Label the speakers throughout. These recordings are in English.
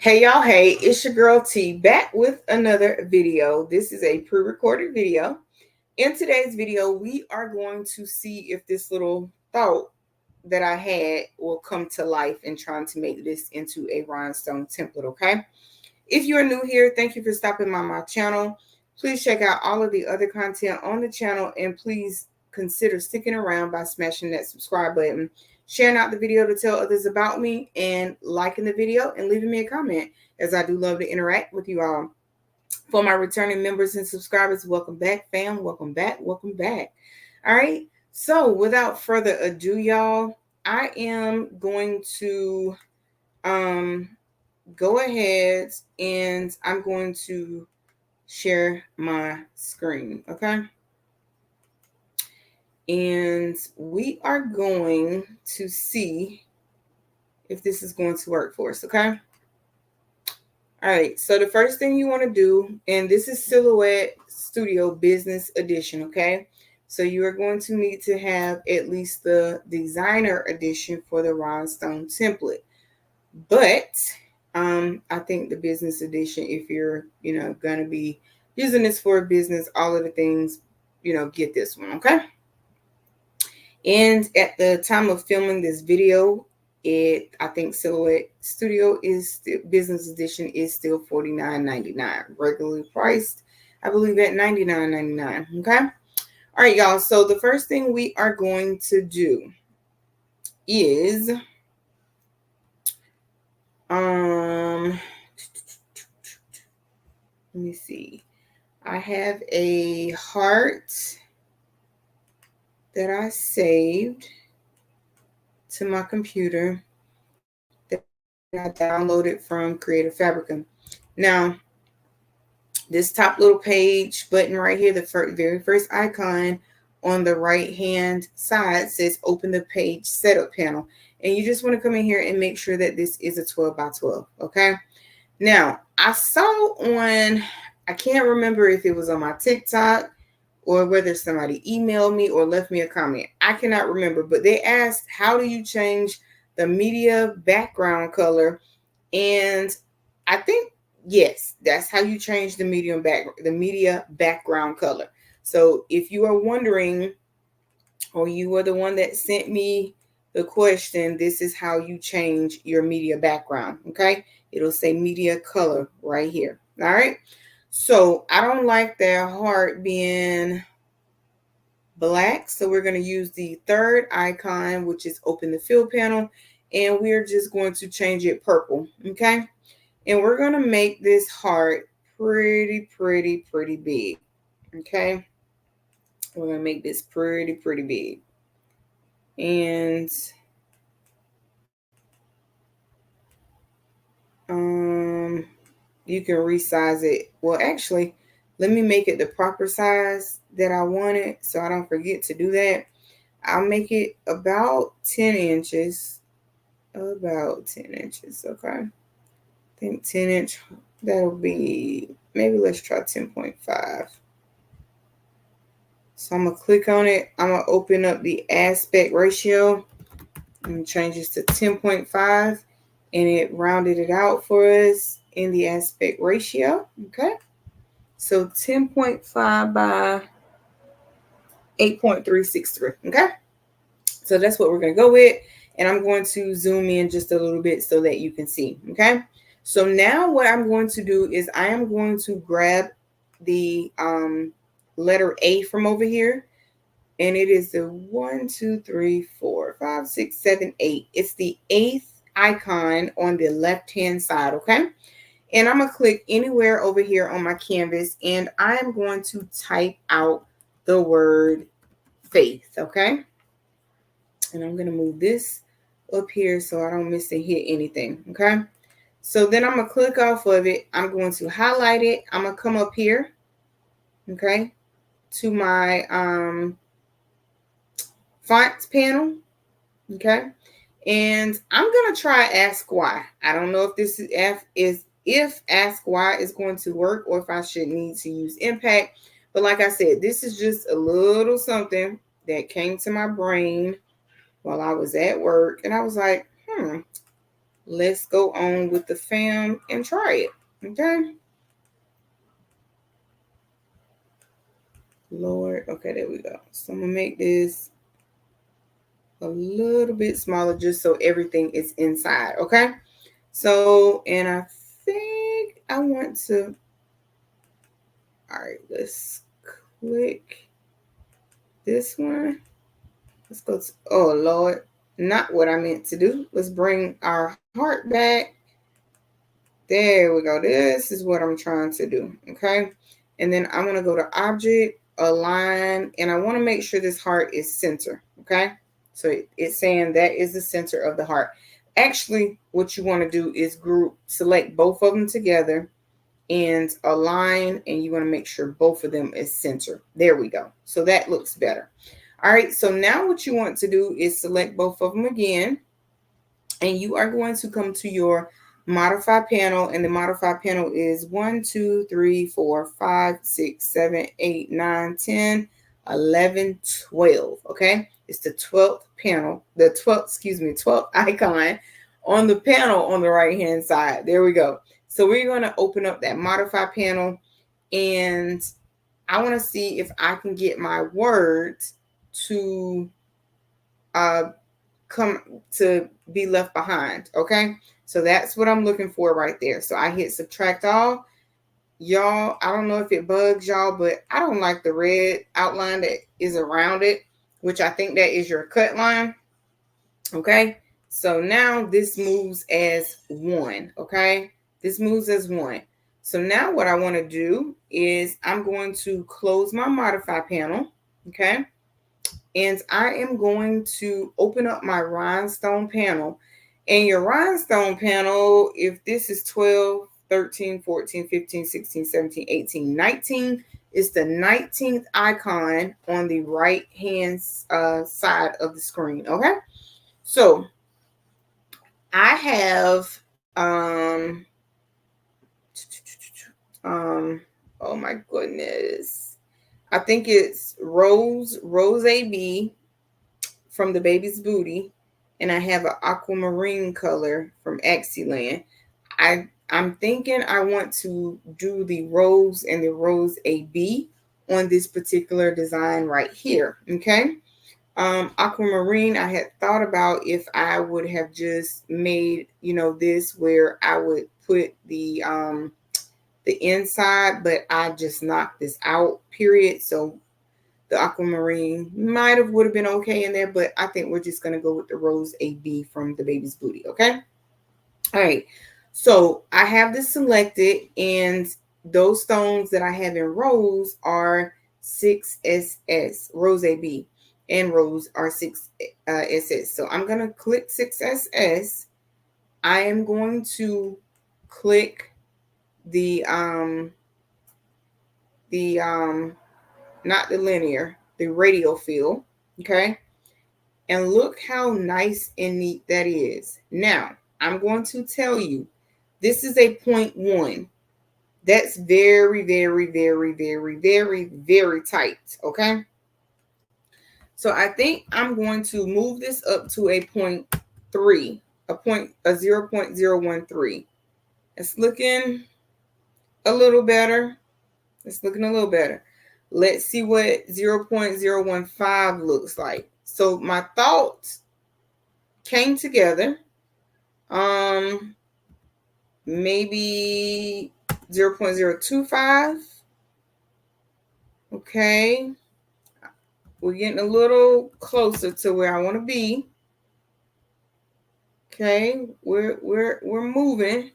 Speaker 1: Hey y'all, hey, it's your girl T back with another video. This is a pre-recorded video. In today's video, we are going to see if this little thought that I had will come to life in trying to make this into a rhinestone template, okay? If you are new here, thank you for stopping by my channel. Please check out all of the other content on the channel and please consider sticking around by smashing that subscribe button, sharing out the video to tell others about me, and liking the video and leaving me a comment, as I do love to interact with you all. For my returning members and subscribers, welcome back, fam. Welcome back. Welcome back. All right. So without further ado, y'all, I am going to go ahead and I'm going to share my screen. Okay. And we are going to see if this is going to work for us. Okay. All right. So the first thing you want to do, and this is Silhouette Studio Business Edition. Okay. So you are going to need to have at least the designer edition for the rhinestone template. But I think the business edition, if you're, going to be using this for a business, all of the things, get this one. Okay. And at the time of filming this video, I think Silhouette Studio is the business edition is still $49.99, regularly priced, I believe, at $99.99. Okay. All right, y'all. So the first thing we are going to do is let me see. I have a heart that I saved to my computer that I downloaded from Creative Fabrica. Now, this top little page button right here, the very first icon on the right hand side says open the page setup panel. And you just want to come in here and make sure that this is a 12 by 12. Okay. Now, I saw on, I can't remember if it was on my TikTok or whether somebody emailed me or left me a comment. I cannot remember, but they asked, how do you change the media background color? And I think, yes, that's how you change the media background color. So if you are wondering, or you were the one that sent me the question, this is how you change your media background. Okay. It'll say media color right here. All right. So I don't like their heart being black. So we're going to use the third icon, which is open the fill panel. And we're just going to change it purple. Okay. And we're going to make this heart pretty big. Okay. We're going to make this pretty big. And you can resize it. Well, actually, let me make it the proper size that I want it so I don't forget to do that. I'll make it about 10 inches. About 10 inches, okay. I think 10 inch, that'll be, maybe let's try 10.5. So I'm going to click on it. I'm going to open up the aspect ratio and change this to 10.5. And it rounded it out for us in the aspect ratio. Okay. So 10.5 by 8.363. Okay. So that's what we're going to go with. And I'm going to zoom in just a little bit so that you can see. Okay. So now what I'm going to do is I am going to grab the letter A from over here. And it is the 1, 2, 3, 4, 5, 6, 7, 8. It's the 8th icon on the left-hand side, okay? And I'm going to click anywhere over here on my canvas, and I am going to type out the word faith, okay? And I'm going to move this up here so I don't miss and hit anything, okay? So then I'm going to click off of it. I'm going to highlight it. I'm going to come up here, okay, to my fonts panel, okay? And I'm going to try Ask Why. I don't know if this is if Ask Why is going to work or if I should need to use Impact. But like I said, this is just a little something that came to my brain while I was at work. And I was like, let's go on with the fam and try it. Okay. Lord. Okay, there we go. So I'm gonna make this a little bit smaller just so everything is inside. Okay. So, and I think I want to, all right, let's click this one. Let's go to, oh Lord, not what I meant to do. Let's bring our heart back. There we go. This is what I'm trying to do. Okay. And then I'm going to go to object, align, and I want to make sure this heart is center. Okay. So it's saying that is the center of the heart. Actually, what you want to do is select both of them together and align, and you want to make sure both of them is center. There we go. So that looks better. All right. So now what you want to do is select both of them again, and you are going to come to your modify panel, and the modify panel is 1, 2, 3, 4, 5, 6, 7, 8, 9, 10, 11, 12. Okay, it's the 12th panel, the 12th icon on the panel on the right hand side. There we go. So we're going to open up that modify panel, and I want to see if I can get my words to come to be left behind. Okay, so that's what I'm looking for right there. So I hit subtract all. Y'all, I don't know if it bugs y'all, but I don't like the red outline that is around it, which I think that is your cut line. Okay, so now this moves as 1. Okay, this moves as 1. So now what I want to do is I'm going to close my modify panel. Okay, and I am going to open up my rhinestone panel. And your rhinestone panel, if this is 12, 13, 14, 15, 16, 17, 18, 19, is the 19th icon on the right hand side of the screen. Okay, so I have oh my goodness, I think it's Rose AB from the baby's booty, and I have an aquamarine color from Axieland. I'm thinking I want to do the Rose and the Rose AB on this particular design right here. Okay. Aquamarine, I had thought about if I would have just made, this where I would put the inside, but I just knocked this out, period. So the aquamarine would have been okay in there, but I think we're just going to go with the Rose AB from the baby's booty. Okay. All right. So I have this selected, and those stones that I have in Rose are 6SS, Rose AB, and Rose are 6SS. So I'm going to click 6SS. I am going to click the not the linear, the radial fill. Okay. And look how nice and neat that is. Now, I'm going to tell you, this is a 0.1. That's very, very, very, very, very, very tight. Okay. So I think I'm going to move this up to a 0.3, a 0.013. It's looking a little better. It's looking a little better. Let's see what 0.015 looks like. So my thoughts came together. Maybe 0.025. Okay. We're getting a little closer to where I want to be. Okay. We're moving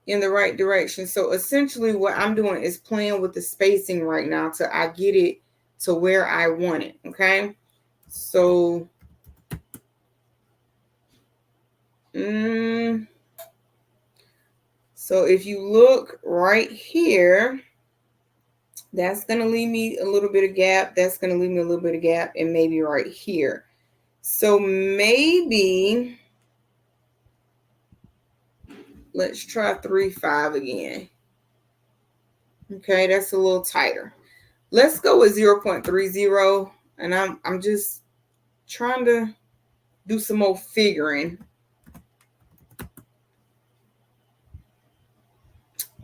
Speaker 1: in the right direction. So essentially what I'm doing is playing with the spacing right now till I get it to where I want it. Okay. So so if you look right here, that's going to leave me a little bit of gap. That's going to leave me a little bit of gap, and maybe right here. So maybe let's try 3.5 again. Okay, that's a little tighter. Let's go with 0.30, and I'm just trying to do some more figuring.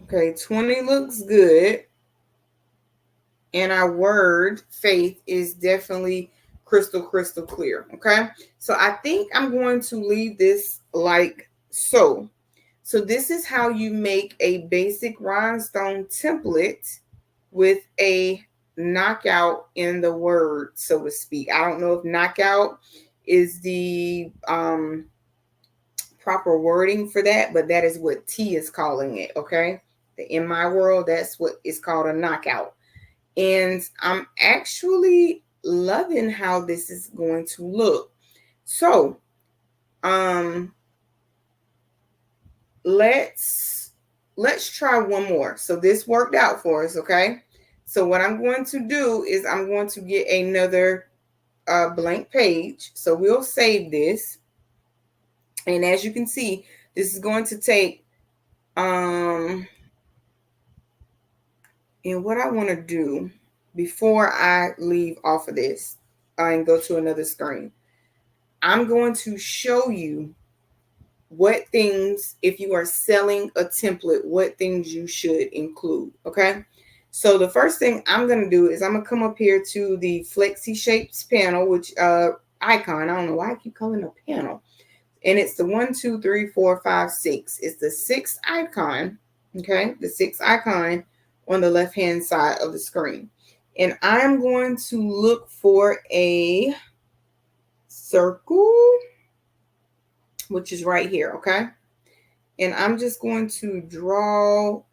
Speaker 1: Okay, 20 looks good. And our word faith is definitely crystal clear. Okay, so I think I'm going to leave this like so. So this is how you make a basic rhinestone template with a knockout in the word, so to speak. I don't know if knockout is the proper wording for that, but that is what T is calling it. Okay, in my world, that's what is called a knockout. And I'm actually loving how this is going to look. So, let's try one more. So this worked out for us, okay? So what I'm going to do is I'm going to get another blank page. So we'll save this. And as you can see, this is going to take and what I want to do before I leave off of this and go to another screen, I'm going to show you what things, if you are selling a template, what things you should include. Okay. So the first thing I'm going to do is I'm going to come up here to the Flexi Shapes panel, which icon. I don't know why I keep calling it a panel. And it's the 1, 2, 3, 4, 5, 6. It's the sixth icon. Okay. The sixth icon on the left hand side of the screen. And I'm going to look for a circle, which is right here. Okay. And I'm just going to draw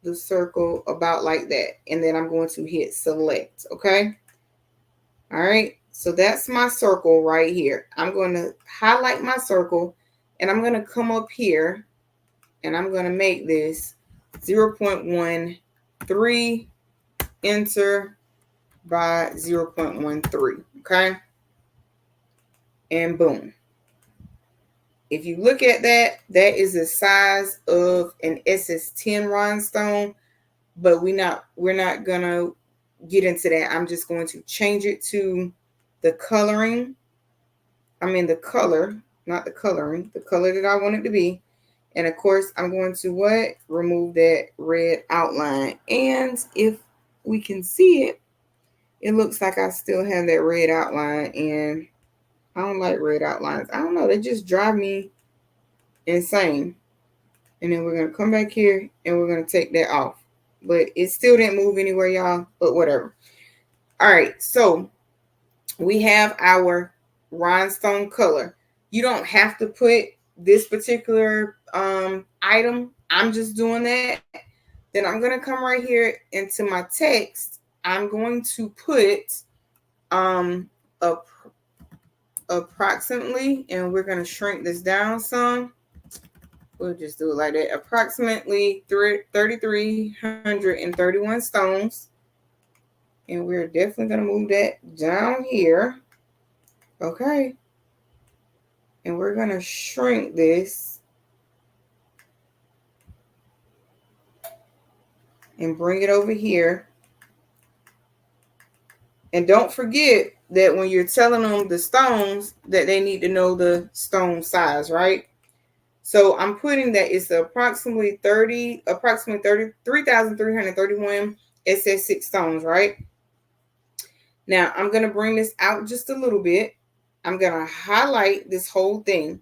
Speaker 1: the circle about like that. And then I'm going to hit select. Okay. All right. So that's my circle right here. I'm going to highlight my circle and I'm going to come up here and I'm going to make this 0.13 enter by 0.13. Okay. And boom. If you look at that, that is the size of an SS10 rhinestone, but we're not gonna get into that. I'm just going to change it to the coloring. I mean the color, not the coloring, the color that I want it to be. And of course, I'm going to what? Remove that red outline. And if we can see it, it looks like I still have that red outline, and I don't like red outlines. I don't know, they just drive me insane. And then we're going to come back here and we're going to take that off. But it still didn't move anywhere, y'all, but whatever. All right, so we have our rhinestone color. You don't have to put this particular item. I'm just doing that. Then I'm going to come right here into my text. I'm going to put approximately, and we're going to shrink this down some. We'll just do it like that. Approximately 3,331 stones. And we're definitely going to move that down here. Okay. And we're going to shrink this and bring it over here. And don't forget that when you're telling them the stones, that they need to know the stone size, right? So I'm putting that it's approximately 33,331 SS6 stones, right? Now I'm going to bring this out just a little bit. I'm going to highlight this whole thing.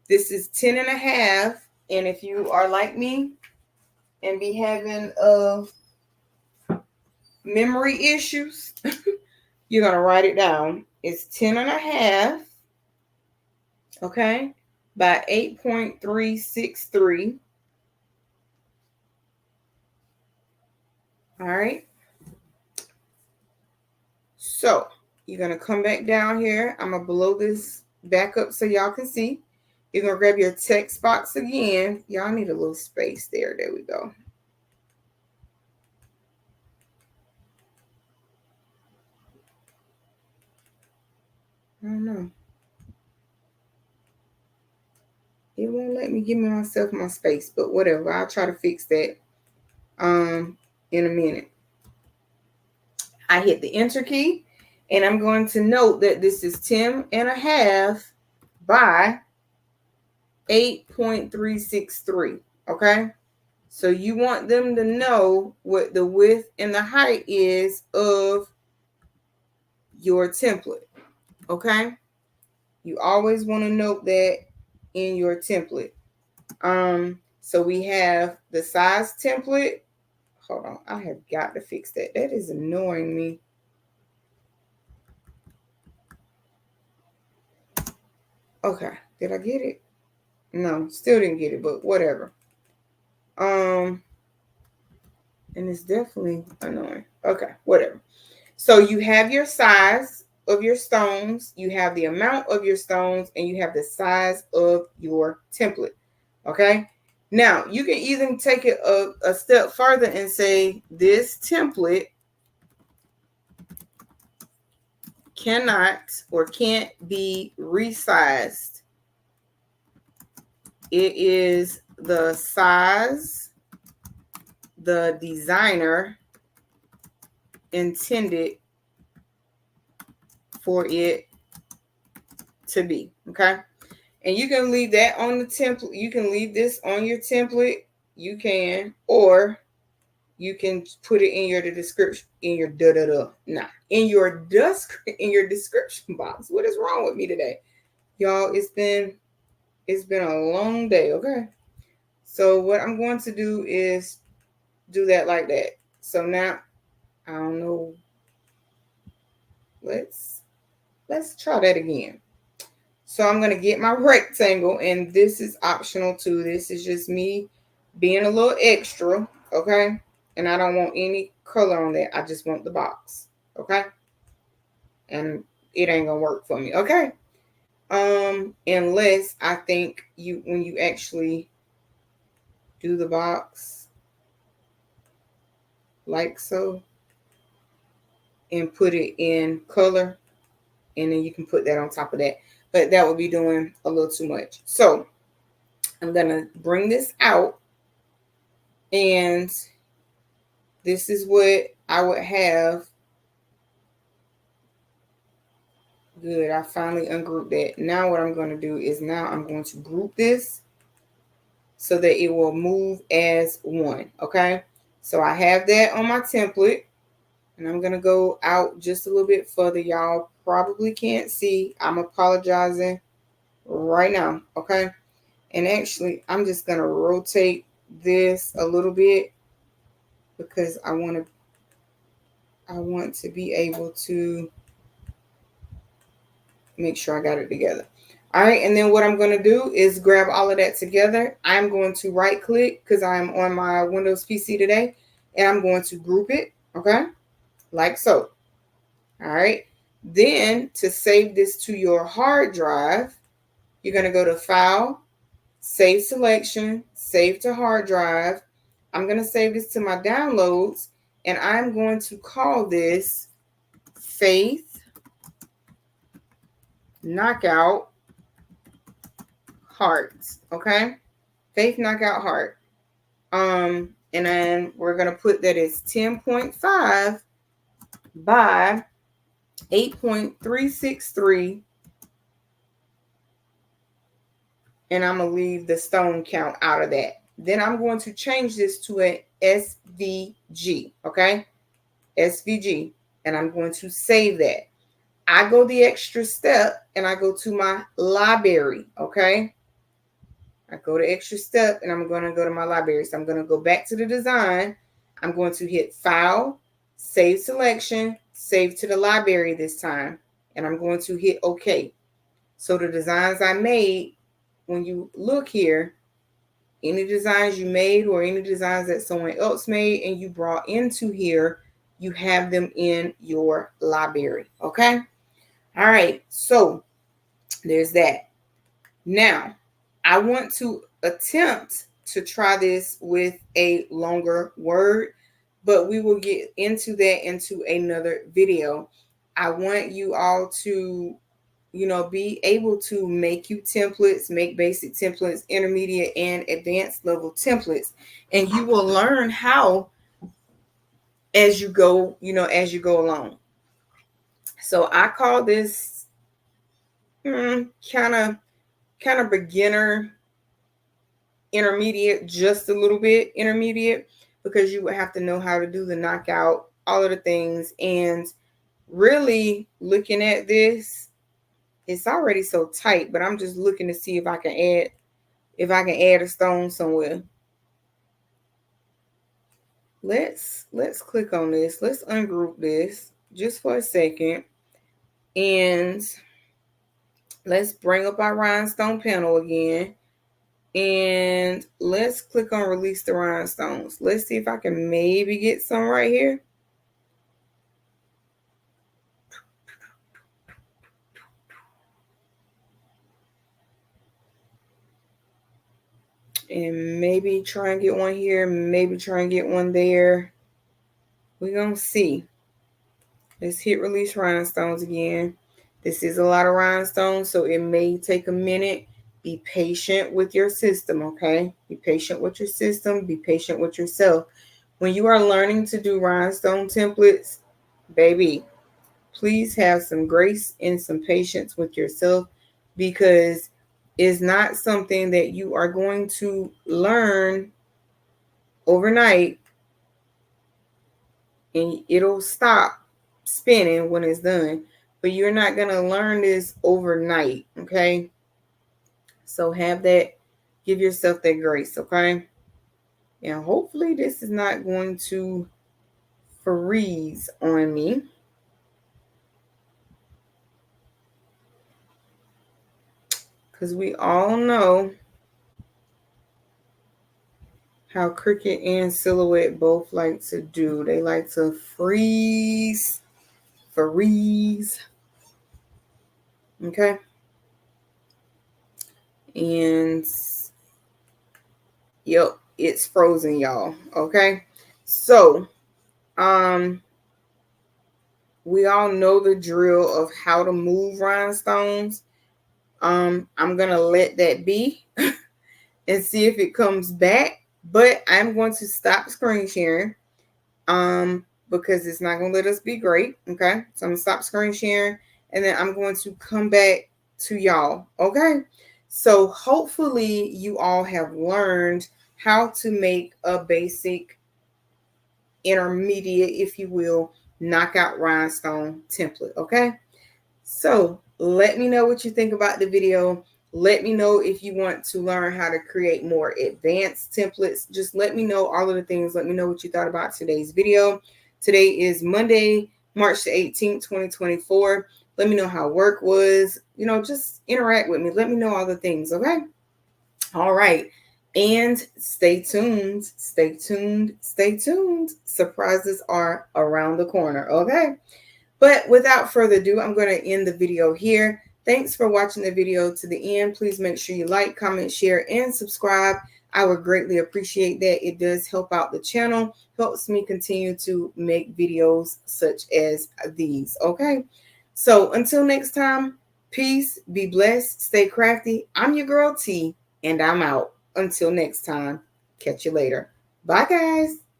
Speaker 1: This is 10 and a half. And if you are like me and be having memory issues, you're going to write it down. It's 10 and a half. Okay. By 8.363. All right. So you're going to come back down here. I'm going to blow this back up so y'all can see. You're going to grab your text box again. Y'all need a little space there. There we go. I don't know. It won't let me give myself my space, but whatever. I'll try to fix that in a minute. I hit the enter key, and I'm going to note that this is 10 and a half by 8.363. Okay. So you want them to know what the width and the height is of your template, okay? You always want to note that in your template. So we have the size template. Hold on, I have got to fix that. That is annoying me. Okay, did I get it? No, still didn't get it, but whatever. And it's definitely annoying. Okay, whatever. So you have your size of your stones, you have the amount of your stones, and you have the size of your template. Okay. Now you can even take it a step further and say this template cannot or can't be resized. It is the size the designer intended for it to be. Okay. And you can leave that on the template. You can leave this on your template. You can, or you can put it in your description, in your in your description box. What is wrong with me today, y'all? It's been a long day. Okay, so what I'm going to do is do that like that. So now I don't know. Let's try that again. So I'm going to get my rectangle, and this is optional too. This is just me being a little extra, okay? And I don't want any color on that. I just want the box, okay? And it ain't going to work for me, okay? Unless I think when you actually do the box like so and put it in color, and then you can put that on top of that. But that would be doing a little too much. So I'm going to bring this out, and this is what I would have. Good, I finally ungrouped that. Now what I'm going to do is now I'm going to group this so that it will move as one, okay? So I have that on my template, and I'm going to go out just a little bit further. Y'all probably can't see. I'm apologizing right now, okay? And actually, I'm just going to rotate this a little bit because I want to be able to make sure I got it together. All right, and then what I'm going to do is grab all of that together. I'm going to right click because I'm on my Windows PC today, and I'm going to group it, okay, like so. All right, then to save this to your hard drive, you're going to go to File, Save Selection, Save to Hard Drive. I'm going to save this to my downloads, and I'm going to call this Faith Knockout Hearts, okay? Faith Knockout Heart. And then we're gonna put that as 10.5 by 8.363. And I'm gonna leave the stone count out of that. Then I'm going to change this to an SVG, okay? SVG. And I'm going to save that. I go the extra step and I go to my library, okay? I go to extra step and I'm going to go to my library. So I'm going to go back to the design. I'm going to hit File, Save Selection, Save to the library this time. And I'm going to hit OK. So the designs I made, when you look here, any designs you made or any designs that someone else made and you brought into here, you have them in your library. Okay? All right. So there's that. Now, I want to attempt to try this with a longer word, but we will get into that into another video. I want you all to, be able to make you templates, make basic templates, intermediate and advanced level templates, and you will learn how as you go, along. So I call this kind of beginner intermediate, just a little bit intermediate, because you would have to know how to do the knockout, all of the things. And really looking at this, it's already so tight, but I'm just looking to see if I can add a stone somewhere. Let's click on this. Let's ungroup this just for a second. And let's bring up our rhinestone panel again. And let's click on release the rhinestones. Let's see if I can maybe get some right here. And maybe try and get one here, maybe try and get one there. We're going to see. Let's hit release rhinestones again. This is a lot of rhinestones, so it may take a minute. Be patient with your system, okay? Be patient with your system. Be patient with yourself. When you are learning to do rhinestone templates, baby, please have some grace and some patience with yourself, because it's not something that you are going to learn overnight and it'll stop spinning when it's done. But you're not going to learn this overnight, okay? So give yourself that grace, okay? And hopefully this is not going to freeze on me. Because we all know how Cricut and Silhouette both like to do. They like to freeze. Okay. And yep, it's frozen, y'all. Okay. So, we all know the drill of how to move rhinestones. I'm gonna let that be and see if it comes back. But I'm going to stop screen sharing because it's not going to let us be great. Okay. So I'm going to stop screen sharing and then I'm going to come back to y'all. Okay. So hopefully you all have learned how to make a basic, intermediate, if you will, knockout rhinestone template. Okay. So let me know what you think about the video. Let me know if you want to learn how to create more advanced templates. Just let me know all of the things. Let me know what you thought about today's video. Today is Monday, March the 18th, 2024. Let me know how work was. Just interact with me. Let me know all the things, okay? All right. And stay tuned, stay tuned, stay tuned. Surprises are around the corner, okay? But without further ado, I'm going to end the video here. Thanks for watching the video to the end. Please make sure you like, comment, share, and subscribe. I would greatly appreciate that. It does help out the channel, helps me continue to make videos such as these, okay? So until next time, peace, be blessed, stay crafty. I'm your girl T, and I'm out. Until next time, catch you later. Bye, guys.